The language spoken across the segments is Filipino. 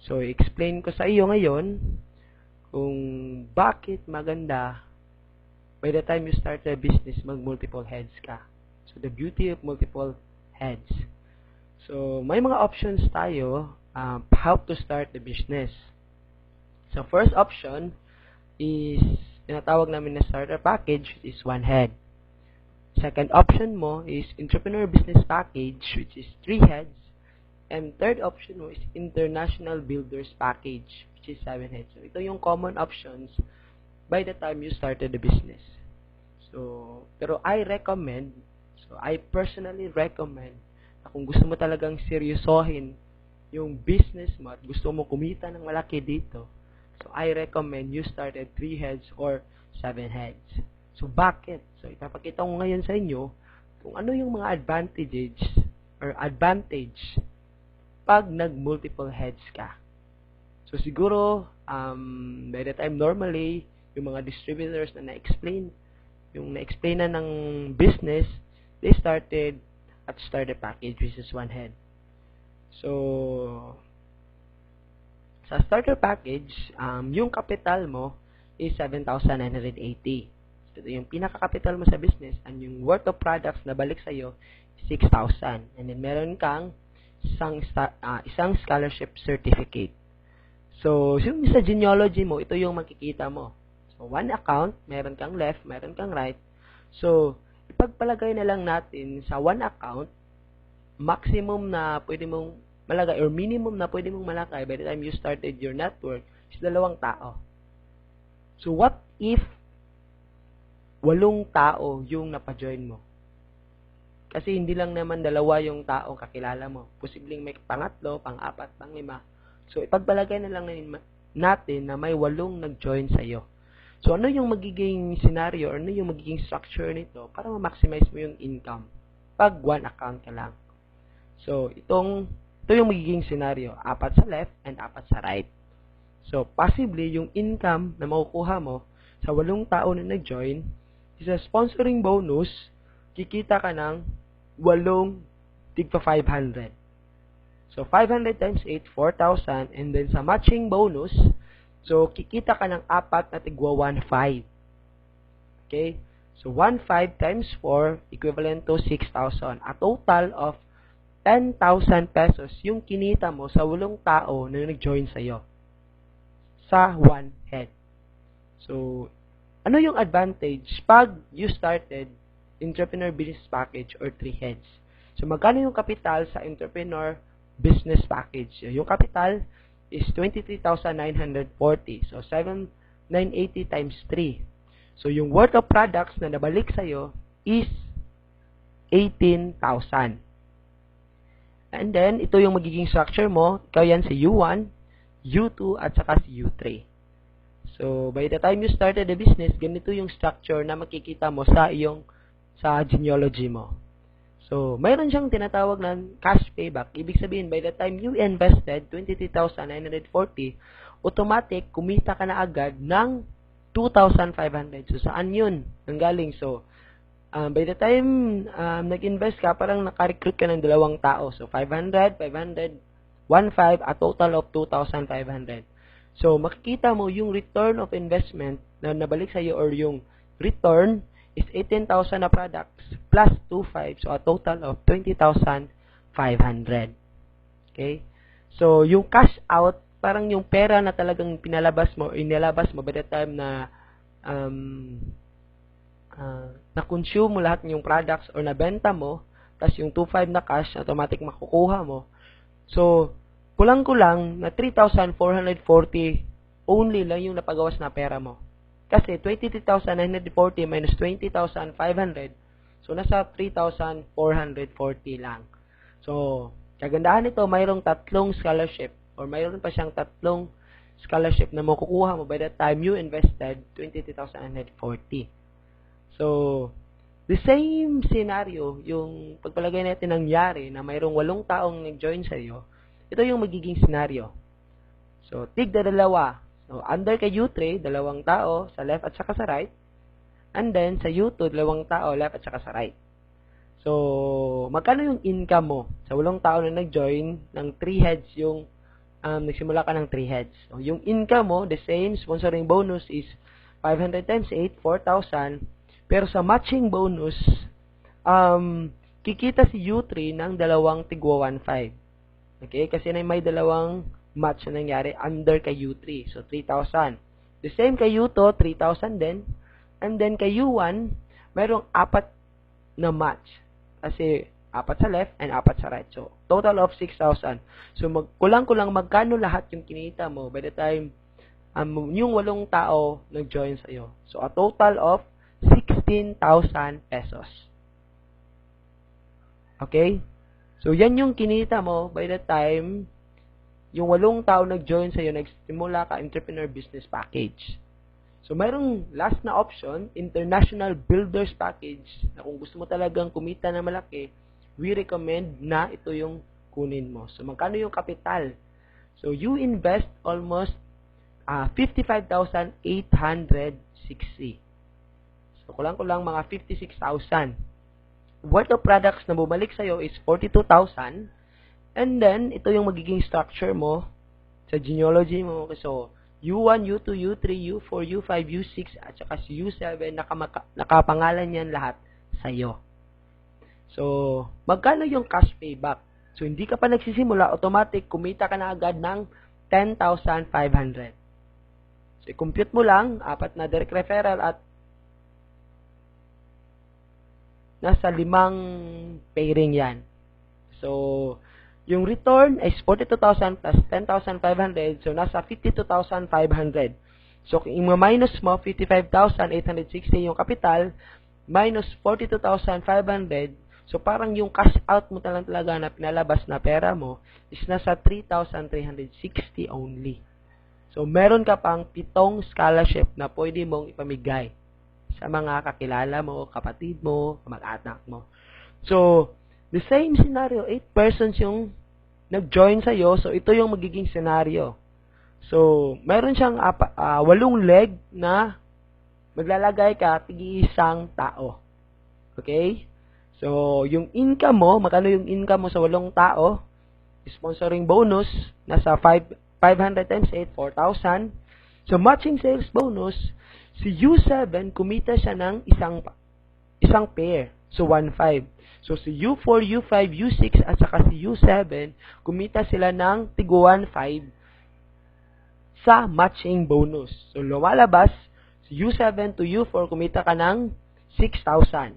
So, explain ko sa iyo ngayon kung bakit maganda by the time you start a business, mag-multiple heads ka. So, the beauty of multiple heads. So, may mga options tayo how to start the business. So, first option is tinatawag namin na starter package, which is 1 head. Second option mo is entrepreneur business package, which is 3 heads. And third option mo is international builders package, which is 7 heads. So, ito yung common options by the time you started the business. So, pero I personally recommend na kung gusto mo talagang seryosohin yung business mo at gusto mo kumita ng malaki dito, so I recommend you start at 3 heads or 7 heads. So, bakit? So, ipapakita ko ngayon sa inyo kung ano yung mga advantage pag nag-multiple heads ka. So, siguro, by the time normally, yung mga distributors na na-explain na ng business, they started at starter package, which is 1 head. So, sa starter package, yung capital mo is 7,980. So, ito yung pinaka-capital mo sa business, and yung worth of products na balik sa'yo, 6,000. And then, meron kang isang scholarship certificate. So, yung sa genealogy mo, ito yung makikita mo. So, 1 account, meron kang left, meron kang right. So, ipagpalagay na lang natin sa 1 account, maximum na pwede mong malagay or minimum na pwede mong malagay by the time you started your network is 2 tao. So, what if 8 tao yung napajoin mo? Kasi hindi lang naman 2 yung taong kakilala mo. Posibleng may pangatlo, pang-4, pang-5. So, ipagbalagay na lang natin na may 8 nag-join sa'yo. So, ano yung magiging scenario or ano yung magiging structure nito para ma-maximize mo yung income pag 1 account ka lang? So, ito yung magiging scenario. 4 sa left and 4 sa right. So, possibly, yung income na makukuha mo sa 8 tao na nag-join, sa sponsoring bonus, kikita ka ng 8 tigpa 500. So, 500 times 8, 4,000. And then, sa matching bonus, so, kikita ka ng 4 na tigwa 1,500. Okay? So, 1,500 times 4, equivalent to 6,000. A total of 10,000 pesos yung kinita mo sa 8 tao na nag-join sa'yo. Sa 1 head. So, ano yung advantage pag you started entrepreneur business package or 3 heads? So, magkano yung capital sa entrepreneur business package? Yung capital is 23,940. So, 7,980 times 3. So, yung worth of products na nabalik sa'yo is 18,000. And then, ito yung magiging structure mo. Ikaw yan si U1, U2, at saka si U3. So, by the time you started the business, ganito yung structure na makikita mo sa genealogy mo. So, mayroon siyang tinatawag na cash payback. Ibig sabihin, by the time you invested 23,940, automatic, kumita ka na agad ng 2,500. So, saan yun nanggaling? So, by the time nag-invest ka, parang nakarecruit ka ng 2 tao. So, 500, 500, 1,500, a total of 2,500. So, makikita mo yung return of investment na nabalik sa'yo or yung return is 18,000 na products plus 2,500. So, a total of 20,500. Okay? So, yung cash out, parang yung pera na talagang inilabas mo by the time na na-consume mo lahat ng yung products or nabenta mo, tas yung 2,500 na cash, automatic makukuha mo. So, kulang-kulang na 3,440 only lang yung napagawas na pera mo. Kasi 23,940 minus 20,500, so nasa 3,440 lang. So, kagandahan nito, mayroong 3 scholarship or mayroon pa siyang 3 scholarship na makukuha mo by the time you invested 23,940. So, the same scenario, yung pagpalagay natin nangyari na mayroong 8 taong nag-join sa iyo, ito yung magiging scenario. So, tigda 2. So, under kay U3, 2 tao sa left at saka sa right. And then, sa U2, 2 tao left at saka sa right. So, magkano yung income mo? Sa 8 tao na nag-join, ng 3 heads yung nagsimula ka ng 3 heads. So, yung income mo, the same, sponsoring bonus is 500 times 8, 4,000. Pero sa matching bonus, kikita si U3 ng dalawang tigwa 1.5. Okay? Kasi may dalawang match na nangyari under kay U3. So, 3,000. The same kay U2, 3,000 din. And then kay U1, mayroong 4 na match. Kasi 4 sa left and 4 sa right. So, total of 6,000. So, kulang-kulang magkano lahat yung kinita mo by the time yung 8 tao nag-join sa'yo. So, a total of 16,000 pesos. Okay? So, yan yung kinita mo by the time yung 8 tao nag-join sa'yo, nagsimula ka entrepreneur business package. So, mayroong last na option, international builders package, na kung gusto mo talagang kumita na malaki, we recommend na ito yung kunin mo. So, magkano yung kapital? So, you invest almost 55,860. So, kulang-kulang mga 56,000. Worth of products na bumalik sa'yo is 42,000. And then, ito yung magiging structure mo sa genealogy mo. So, U1, U2, U3, U4, U5, U6, at saka si U7, nakapangalan yan lahat sa'yo. So, magkano yung cash payback? So, hindi ka pa nagsisimula, automatic, kumita ka na agad ng 10,500. So, i-compute mo lang, 4 na direct referral at nasa 5 pairing yan. So, yung return is 42,000 plus 10,500. So, nasa 52,500. So, kung i-minus mo, 55,860 yung capital, minus 42,500. So, parang yung cash out mo talaga na pinalabas na pera mo is nasa 3,360 only. So, meron ka pang 7 scholarship na pwede mong ipamigay sa mga kakilala mo, kapatid mo, mag-anak mo. So, the same scenario, 8 persons yung nag-join sa'yo, so ito yung magiging scenario. So, meron siyang 8 leg na maglalagay ka tig-isang tao. Okay? So, yung income mo, magkano yung income mo sa 8 tao? Sponsoring bonus, nasa 500 times 8, 4,000. So, matching sales bonus, si U7, kumita siya ng isang pair. So, 1.5. So, si U4, U5, U6, at saka si U7, kumita sila ng tigwa 1.5 sa matching bonus. So, lumalabas, si U7 to U4, kumita ka ng 6,000.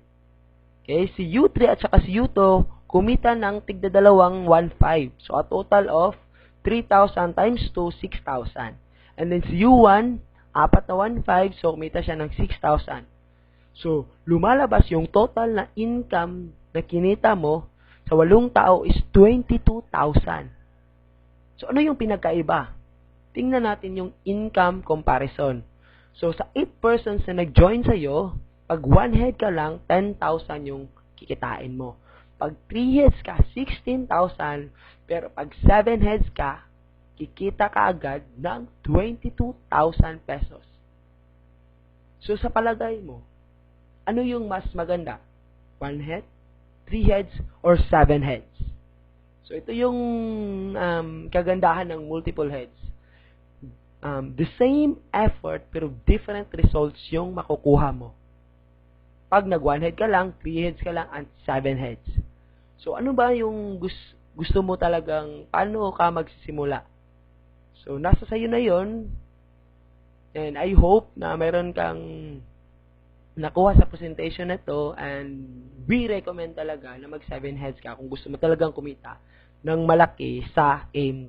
Okay? Si U3 at saka si U2, kumita ng tigdadalawang 1.5. So, a total of 3,000 times 2, 6,000. And then si U1, 4 na 1.5, so kumita siya ng 6,000. So, lumalabas yung total na income na kinita mo sa 8 tao is 22,000. So, ano yung pinagkaiba? Tingnan natin yung income comparison. So, sa 8 persons na nag-join sa'yo, pag 1 head ka lang, 10,000 yung kikitain mo. Pag 3 heads ka, 16,000. Pero pag 7 heads ka, kikita ka agad ng 22,000 pesos. So, sa palagay mo, ano yung mas maganda? 1 head, 3 heads, or 7 heads? So, ito yung kagandahan ng multiple heads. The same effort, pero different results yung makukuha mo. Pag nag 1 head ka lang, 3 heads ka lang, and 7 heads. So, ano ba yung gusto mo talagang, paano ka magsisimula? So, nasa sayo na yon. And I hope na mayroon kang nakuha sa presentation na to, and we recommend talaga na mag 7 heads ka kung gusto mo talagang kumita ng malaki sa aim